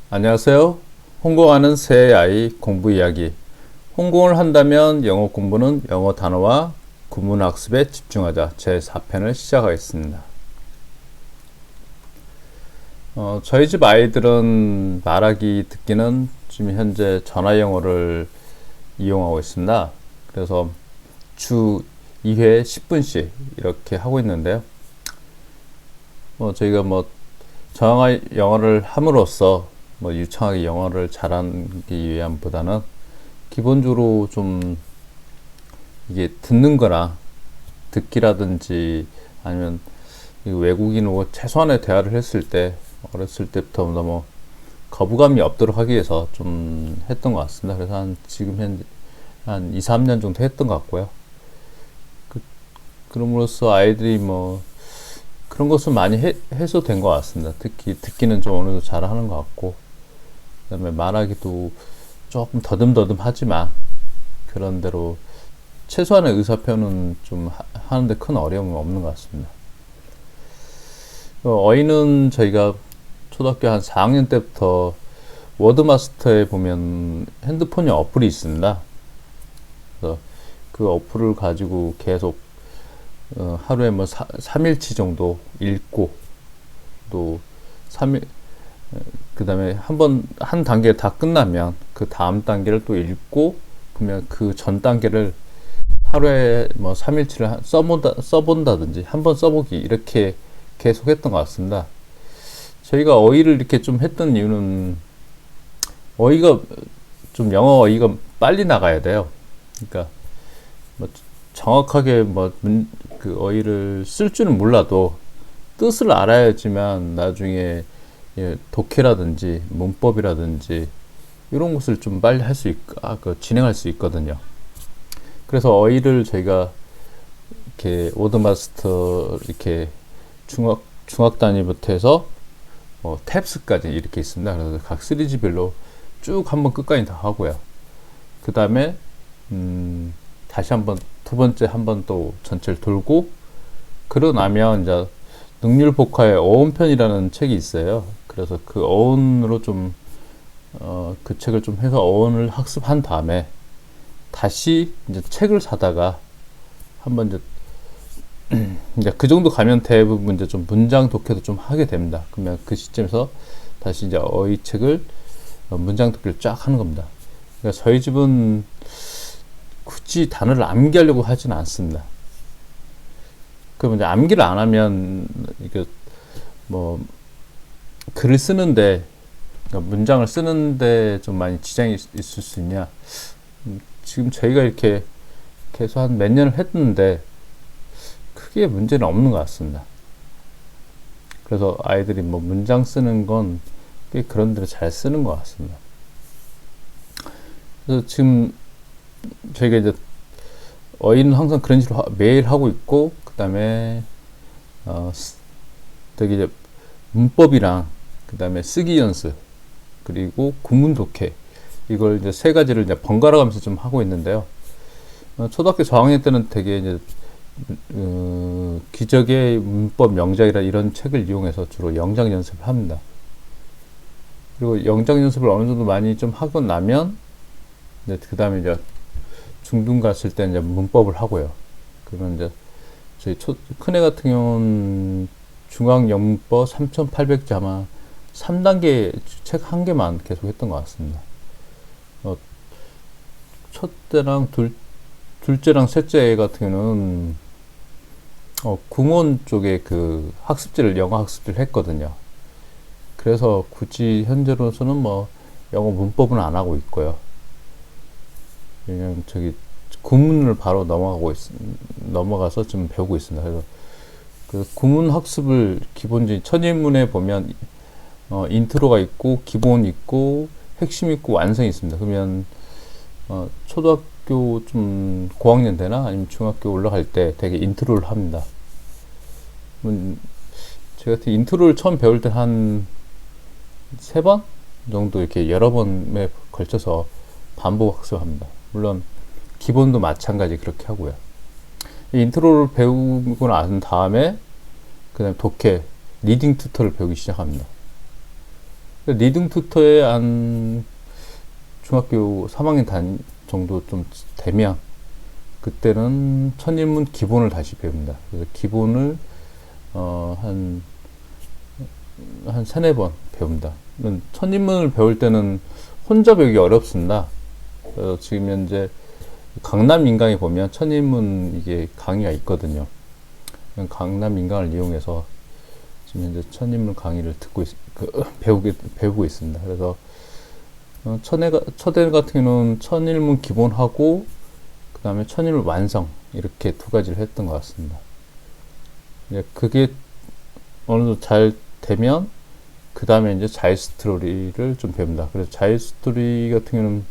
안녕하세요. 홍공하는 새 아이 공부 이야기. 홍공을 한다면 영어 공부는 영어 단어와 구문 학습에 집중하자. 제 4편을 시작하겠습니다. 저희 집 아이들은 말하기, 듣기는 지금 현재 전화 영어를 이용하고 있습니다. 그래서 주 2회 10분씩 이렇게 하고 있는데요. 저희가 전화 영어를 함으로써 유창하게 영어를 잘하기 위함보다는 기본적으로 좀 이게 듣는 거나 듣기라든지 아니면 외국인하고 최소한의 대화를 했을 때 어렸을 때부터 너무 거부감이 없도록 하기 위해서 좀 했던 것 같습니다. 그래서 지금 현재 한 2, 3년 정도 했던 것 같고요. 그럼으로써 아이들이 그런 것은 많이 해소된 것 같습니다. 특히 듣기는 좀 어느 정도 잘하는 것 같고, 그 다음에 말하기도 조금 더듬더듬 하지만 그런대로 최소한의 의사표현은 좀 하는데 큰 어려움은 없는 것 같습니다. 어휘는 저희가 초등학교 한 4학년 때부터 워드마스터에 보면 핸드폰에 어플이 있습니다. 그래서 그 어플을 가지고 계속 하루에 3일치 정도 읽고, 또 3일, 그 다음에 한 단계 다 끝나면 그 다음 단계를 또 읽고, 그러면 그 전 단계를 하루에 3일치를 써본다든지 한번 써보기 이렇게 계속 했던 것 같습니다. 저희가 어휘를 이렇게 좀 했던 이유는 어휘가 좀 영어 어휘가 빨리 나가야 돼요. 그러니까 정확하게 그 어휘를 쓸 줄은 몰라도 뜻을 알아야지만 나중에 독해라든지 문법이라든지 이런 것을 좀 빨리 할 수 진행할 수 있거든요. 그래서 어휘를 저희가 이렇게 워드마스터 이렇게 중학 단위부터 해서 탭스까지 이렇게 있습니다. 그래서 각 시리즈별로 쭉 한번 끝까지 다 하고요. 그 다음에 다시 한번 두 번째 한번 또 전체를 돌고, 그러고 나면 이제 능률복화의 어원편이라는 책이 있어요. 그래서 그 어원으로 그 책을 좀 해서 어원을 학습한 다음에 다시 이제 책을 사다가 한번 이제 그 정도 가면 대부분 이제 좀 문장 독해도 좀 하게 됩니다. 그러면 그 시점에서 다시 이제 어휘책을 문장 독해를 쫙 하는 겁니다. 그러니까 저희 집은 굳이 단어를 암기하려고 하지는 않습니다. 그럼 이제 암기를 안 하면 이게 글을 쓰는데, 그러니까 문장을 쓰는데 좀 많이 지장이 있을 수 있냐? 지금 저희가 이렇게 계속 한 몇 년을 했는데 크게 문제는 없는 것 같습니다. 그래서 아이들이 문장 쓰는 건 꽤 그런 대로 잘 쓰는 것 같습니다. 그래서 지금 저희가 이제 어휘는 항상 그런 식으로 매일 하고 있고, 그 다음에 되게 이제 문법이랑 그 다음에 쓰기 연습, 그리고 구문 독해, 이걸 이제 세 가지를 이제 번갈아 가면서 좀 하고 있는데요. 초등학교 저학년 때는 되게 이제 기적의 문법 명작이라 이런 책을 이용해서 주로 영작 연습을 합니다. 그리고 영작 연습을 어느 정도 많이 좀 하고 나면 그 다음에 이제 중등 갔을 때 이제 문법을 하고요. 그러면 이제 저희 큰애 같은 경우는 중학 영문법 3,800자 아마 3단계 책 한 개만 계속 했던 것 같습니다. 첫째랑 둘째랑 셋째 같은 경우는 국문 쪽에 그 영어 학습지를 했거든요. 그래서 굳이 현재로서는 영어 문법은 안 하고 있고요. 왜냐면 구문을 바로 넘어가서 좀 배우고 있습니다. 그래서 그 구문 학습을 기본적인 첫 입문에 보면 인트로가 있고 기본 있고 핵심 있고 완성이 있습니다. 그러면 초등학교 좀 고학년 되나 아니면 중학교 올라갈 때 되게 인트로를 합니다. 제가 인트로를 처음 배울 때 한 3번 정도 이렇게 여러 번에 걸쳐서 반복 학습합니다. 물론 기본도 마찬가지 그렇게 하고요. 이 인트로를 배우고 난 다음에 그 다음에 독해, 리딩 튜터를 배우기 시작합니다. 리딩 튜터에 한 중학교 3학년 정도 좀 되면 그때는 천인문 기본을 다시 배웁니다. 그래서 기본을 한 세네 번 배웁니다. 천인문을 배울 때는 혼자 배우기 어렵습니다. 그래서 지금 현재 강남 인강에 보면 천인문 이게 강의가 있거든요. 강남 인강을 이용해서 지금 현재 천인문 강의를 배우고 있습니다. 그래서 첫해 같은 경우는 천일문 기본하고 그 다음에 천일문 완성 이렇게 두 가지를 했던 것 같습니다. 그게 어느 정도 잘 되면 그 다음에 이제 자유스토리를 좀 배웁니다. 그래서 자유스토리 같은 경우는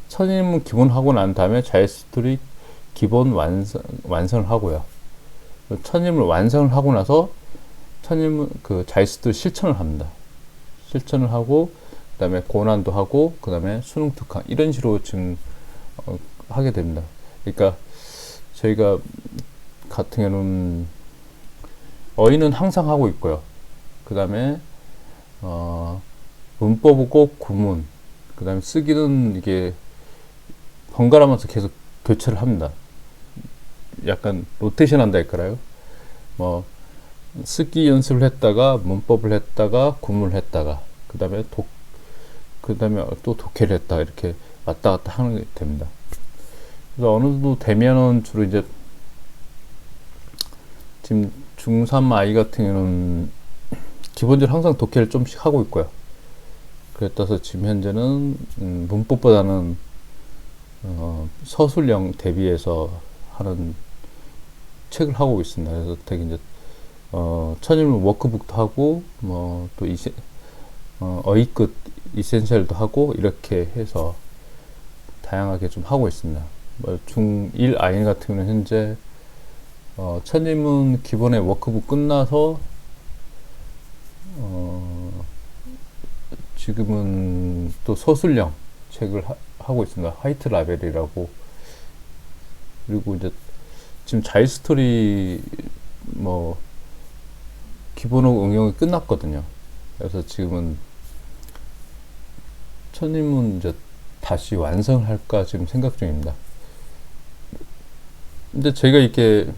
천일문 기본 하고 난 다음에 자유스토리 기본 완성을 하고요. 천일문 완성을 하고 나서 천일문 그 자유스토리 실천을 합니다. 실천을 하고 그 다음에 고난도 하고 그 다음에 수능 특강 이런 식으로 지금 하게 됩니다. 그러니까 저희가 같은 경우는 어휘는 항상 하고 있고요. 그 다음에 문법하고 구문 그 다음에 쓰기는 이게 번갈아가면서 계속 교체를 합니다. 약간 로테이션 한다 할까요? 뭐 쓰기 연습을 했다가 문법을 했다가 구문을 했다가 그 다음에 또 독해를 했다 이렇게 왔다 갔다 하는 게 됩니다. 그래서 어느 정도 되면은 주로 이제 지금 중3 아이 같은 경우는 기본적으로 항상 독해를 좀씩 하고 있고요. 그래서 지금 현재는 문법보다는 서술형 대비해서 하는 책을 하고 있습니다. 그래서 되게 이제 천일문 워크북도 하고 뭐 또 어휘끝 이센셜도 하고 이렇게 해서 다양하게 좀 하고 있습니다. 뭐 중1 아이 같은 경우는 현재 천일문 기본의 워크북 끝나서 지금은 또 서술형 책을 하고 있습니다. 화이트 라벨이라고. 그리고 이제 지금 자유스토리 뭐 기본어 응용이 끝났거든요. 그래서 지금은 천인문 이제 다시 완성을 할까 지금 생각 중입니다. 근데 제가 이렇게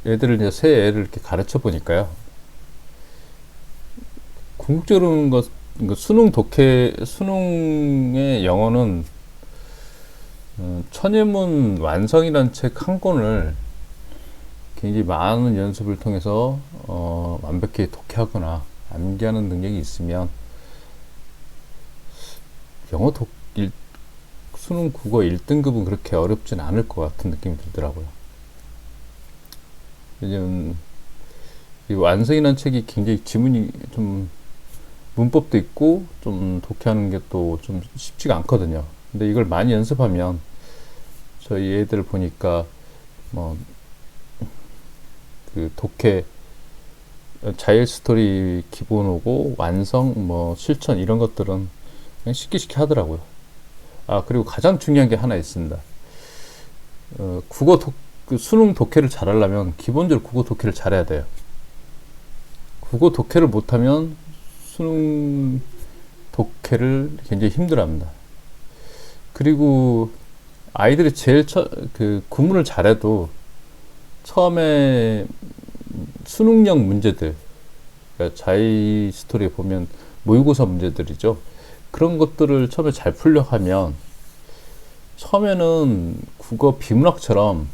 애들을 이제 새 애를 이렇게 가르쳐 보니까요. 궁극적으로는 수능의 영어는 천인문 완성이라는 책 한 권을 굉장히 많은 연습을 통해서 완벽히 독해하거나 암기하는 능력이 있으면 수능 국어 1등급은 그렇게 어렵진 않을 것 같은 느낌이 들더라고요. 왜냐면 이 완성이라는 책이 굉장히 지문이 좀 문법도 있고 좀 독해하는 게 또 좀 쉽지가 않거든요. 근데 이걸 많이 연습하면 저희 애들 보니까 뭐 그 독해 자유스토리 기본 오고 완성 뭐 실천 이런 것들은 그냥 쉽게 하더라고요. 그리고 가장 중요한 게 하나 있습니다. 수능 독해를 잘하려면 기본적으로 국어 독해를 잘해야 돼요. 국어 독해를 못하면 수능 독해를 굉장히 힘들어합니다. 그리고 아이들이 제일 구문을 잘해도 처음에 수능형 문제들, 그러니까 자유스토리에 보면 모의고사 문제들이죠. 그런 것들을 처음에 잘 풀려 하면 처음에는 국어 비문학처럼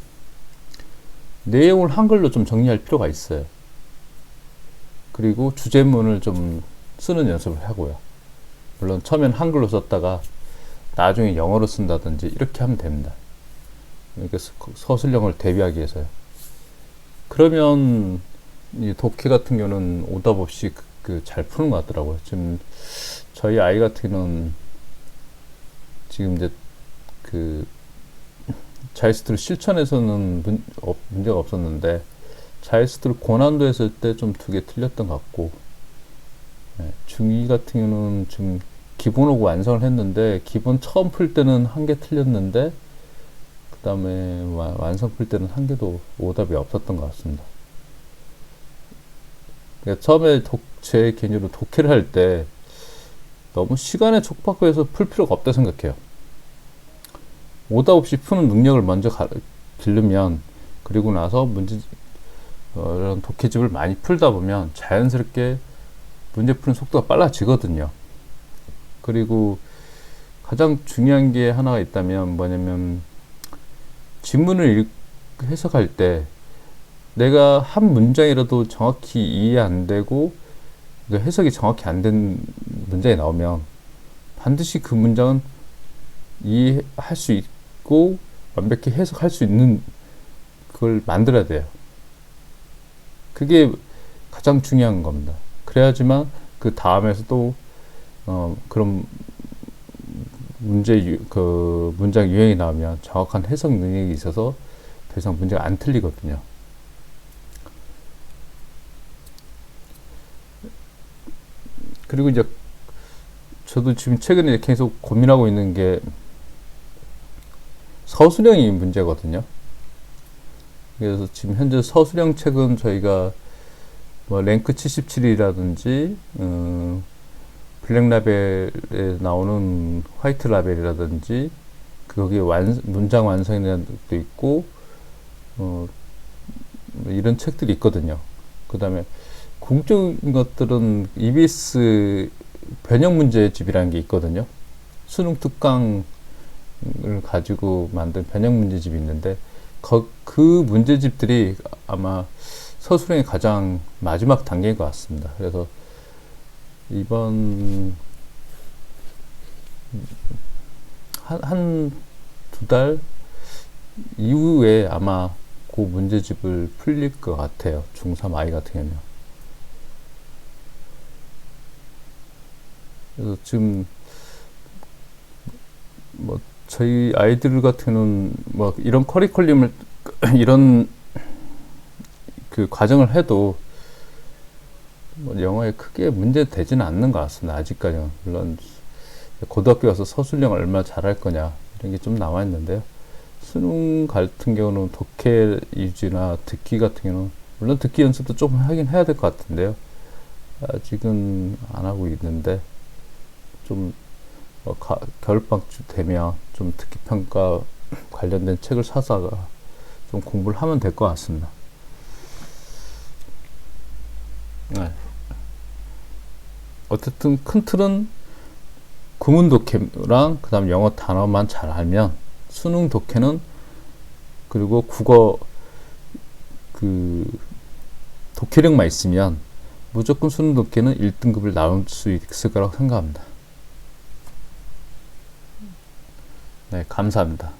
내용을 한글로 좀 정리할 필요가 있어요. 그리고 주제문을 좀 쓰는 연습을 하고요. 물론 처음엔 한글로 썼다가 나중에 영어로 쓴다든지 이렇게 하면 됩니다. 그러니까 서술형을 대비하기 위해서요. 그러면 이 독해 같은 경우는 오답 없이 잘 푸는 것 같더라고요. 지금 저희 아이 같은 경우는 지금 이제 자유스토리 실천에서는 문제가 없었는데 자유스토리 고난도 했을 때 좀 2개 틀렸던 것 같고, 중2 같은 경우는 지금 기본하고 완성을 했는데 기본 처음 풀 때는 1개 틀렸는데 그 다음에 완성 풀 때는 1개도 오답이 없었던 것 같습니다. 그러니까 처음에 제 개인적으로 독해를 할 때 너무 시간에 촉박해서 풀 필요가 없다 생각해요. 오답 없이 푸는 능력을 먼저 기르면, 그리고 나서 이런 독해집을 많이 풀다 보면 자연스럽게 문제 푸는 속도가 빨라지거든요. 그리고 가장 중요한 게 하나가 있다면 뭐냐면, 지문을 해석할 때 내가 한 문장이라도 정확히 이해 안 되고 해석이 정확히 안 된 문장이 나오면 반드시 그 문장은 이해할 수 있고 완벽히 해석할 수 있는 그걸 만들어야 돼요. 그게 가장 중요한 겁니다. 그래야지만 그 다음에서 또 그런 문장 유형이 나오면 정확한 해석 능력이 있어서 더 이상 문제가 안 틀리거든요. 그리고 이제 저도 지금 최근에 계속 고민하고 있는 게 서술형이 문제거든요. 그래서 지금 현재 서술형 책은 저희가 뭐 랭크 77이라든지 블랙라벨에 나오는 화이트 라벨이라든지 거기에 문장 완성이라는 것도 있고 이런 책들이 있거든요. 그 다음에 공적인 것들은 EBS 변형 문제집이라는 게 있거든요. 수능 특강을 가지고 만든 변형 문제집이 있는데 그 문제집들이 아마 서술형의 가장 마지막 단계인 것 같습니다. 그래서 이번 한 두 달 이후에 아마 그 문제집을 풀릴 것 같아요. 중3 아이 같은 경우는. 그래서 지금 뭐 저희 아이들 같은 경우는 뭐 이런 커리큘럼을 이런 그 과정을 해도 뭐 영어에 크게 문제 되지는 않는 것 같습니다. 아직까지는. 물론 고등학교 가서 서술형 얼마나 잘할 거냐 이런 게 좀 나와 있는데요. 수능 같은 경우는 독해 유지나 듣기 같은 경우는 물론 듣기 연습도 조금 하긴 해야 될 것 같은데요. 아직은 안 하고 있는데 좀 겨울방학 되면 좀 듣기 평가 관련된 책을 사다가 좀 공부를 하면 될 것 같습니다. 네. 어쨌든 큰 틀은 구문 독해랑 그 다음 영어 단어만 잘 알면 수능 독해는 그리고 국어 그 독해력만 있으면 무조건 수능 독해는 1등급을 나올 수 있을 거라고 생각합니다. 네, 감사합니다.